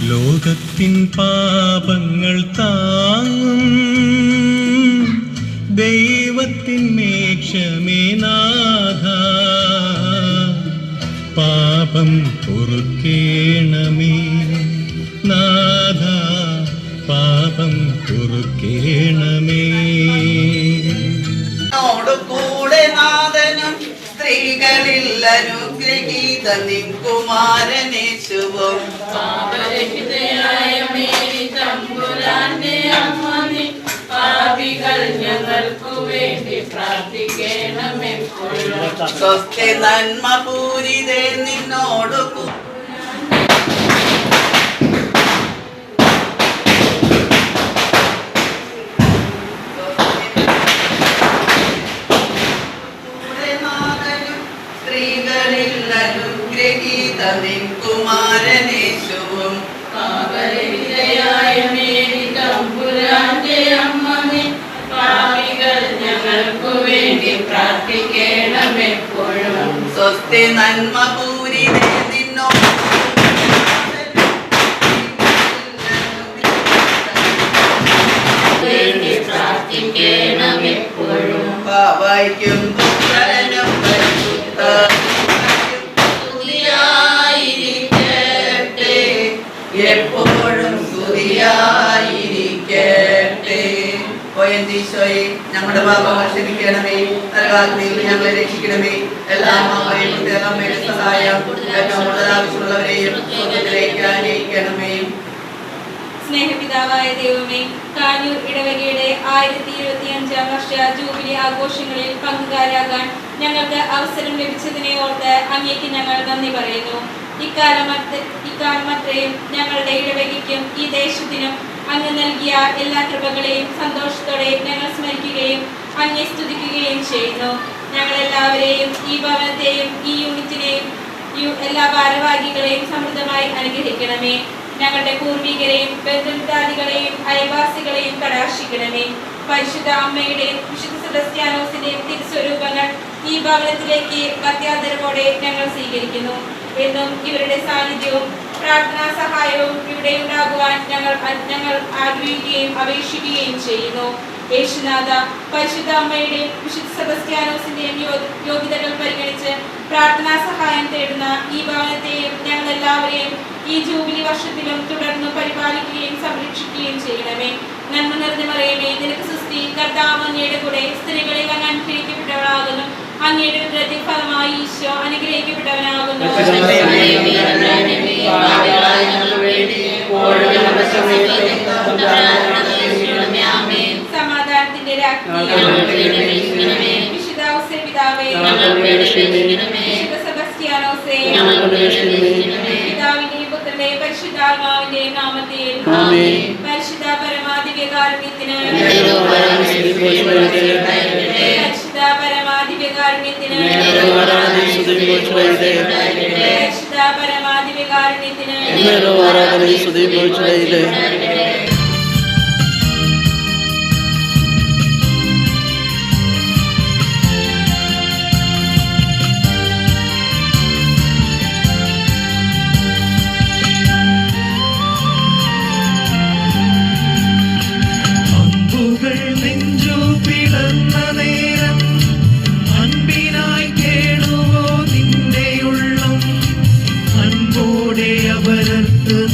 ലോകത്തിൻ പാപങ്ങൾ താങ്ങും ദൈവത്തിൻ മേക്ഷമേ നാഥ, പാപം പൊറുക്കേണമേ നാഥ, പാപം പൊറുക്കേണമേ. കൂടെ നാഥനും സ്ത്രീകളിൽ അനുഗ്രഹീത നിൻ കുമാരനേശുവും പാപരഹിതയായ മേരി തമ്പുരാന്റെ അമ്മ നീ, പാപികൾ ഞങ്ങൾക്കു വേണ്ടി പ്രാർത്ഥിക്കണമെപ്പോഴും. സ്വസ്തി നന്മ പൂരിതേ നിന്നോടു സ്ത്രീകളിൽ അനുഗ്രഹീത നിൻ കുമാരനേശുവും പാപരഹിതയായ മേരി തമ്പുരാന്റെ അമ്മ നീ, പാപികൾ ഞങ്ങൾക്കു വേണ്ടി പ്രാർത്ഥിക്കണമെപ്പോഴും. സ്വസ്തി നന്മ പൂരിതേ നിന്നോട് വേണ്ടി പ്രാർത്ഥിക്കണമെപ്പോഴും. പാവയ്ക്കും പുത്രനും സ്തുതിയായിരിക്കട്ടെ, എപ്പോഴും സ്തുതിയായിരിക്കട്ടെ. ഈശോയെ, ഞങ്ങളുടെ പാപങ്ങൾ ക്ഷമിക്കണമേ, നരകാഗ്നിയിൽ ഞങ്ങളെ രക്ഷിക്കണമേ. എല്ലാ അമ്മയുടെ സഹായം ആവശ്യമുള്ളവരെയും സ്വർഗ്ഗത്തിലേക്ക് ആനയിക്കണമേ. സ്നേഹപിതാവായ ദൈവമേ, കാഞ്ഞൂർ ഇടവകയുടെ 1075 വർഷ ജൂബിലി ആഘോഷങ്ങളിൽ പങ്കുകാരാകാൻ ഞങ്ങൾക്ക് അവസരം ലഭിച്ചതിനെ ഓർത്ത് അങ്ങേക്ക് ഞങ്ങൾ നന്ദി പറയുന്നു. ഇക്കാലമത്രയും ഞങ്ങളുടെ ഇടവകയ്ക്കും ഈ ദേശത്തിനും അങ്ങ് നൽകിയ എല്ലാ കൃപകളെയും സന്തോഷത്തോടെ ഞങ്ങൾ സ്മരിക്കുകയും അങ്ങേ സ്തുതിക്കുകയും ചെയ്യുന്നു. ഞങ്ങളെല്ലാവരെയും, ഈ ഭവനത്തെയും ഈ യൂണിറ്റിനെയും എല്ലാ ഭാരവാഹികളെയും സമൃദ്ധമായി അനുഗ്രഹിക്കണമേ. ഞങ്ങളുടെ പൂർവികരെയും ബന്ധുമിത്രാദികളെയും അയൽവാസികളെയും കടാക്ഷിക്കണമേ. പരിശുദ്ധ അമ്മയുടെയും വിശുദ്ധ സെബസ്ത്യാനോസിന്റെയും തിരുസ്വരൂപങ്ങൾ ഈ ഭവനത്തിലേക്ക് അത്യാദരവോടെ ഞങ്ങൾ സ്വീകരിക്കുന്നു. എന്നും ഇവരുടെ സാന്നിധ്യവും പ്രാർത്ഥനാ സഹായവും ഇവിടെ ഉണ്ടാകുവാൻ ഞങ്ങൾ ആഗ്രഹിക്കുകയും അപേക്ഷിക്കുകയും ചെയ്യുന്നു. യേശുനാഥ, പരിശുദ്ധ അമ്മയുടെയും വിശുദ്ധ സെബസ്ത്യാനോസിന്റെയും യോഗ്യതകൾ പരിഗണിച്ച് പ്രാർത്ഥനാ സഹായം തേടുന്ന ഈ ഭവനത്തെയും ഞങ്ങൾ എല്ലാവരെയും ഈ ജൂബിലി വർഷത്തിലും തുടർന്ന് പരിപാലിക്കുകയും സംരക്ഷിക്കുകയും ചെയ്യണമേ. നന്മ നിറഞ്ഞ മറിയമേ, നിനക്ക് സ്തുതി. കർത്താവ് അങ്ങയുടെ കൂടെ സ്ത്രീകളിൽ അങ്ങ് അനുഗ്രഹിക്കപ്പെട്ടവളാകുന്നു. അങ്ങയുടെ ഉദരത്തിൻ ഫലമായി ഈശോ അനുഗ്രഹിക്കപ്പെട്ടവനാകുന്നു. സമാധാനത്തിന്റെ രാജ്ഞി വിശുദ്ധ പിതാവേ, വിശുദ്ധ സെബസ്ത്യാനോസേ, പിതാവിന്റെയും പുത്രന്റെയും പരിശുദ്ധാത്മാവിന്റെയും നാമത്തിൽ പരിശുദ്ധ പരമാധികാരുണ്യത്തിന്, പരിശുദ്ധ പരമാധികാരുണ്യത്തിന്, പരിശുദ്ധ പരമാധികാരുണ്യത്തിന്.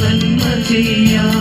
നന്മ ചെയ്യാം.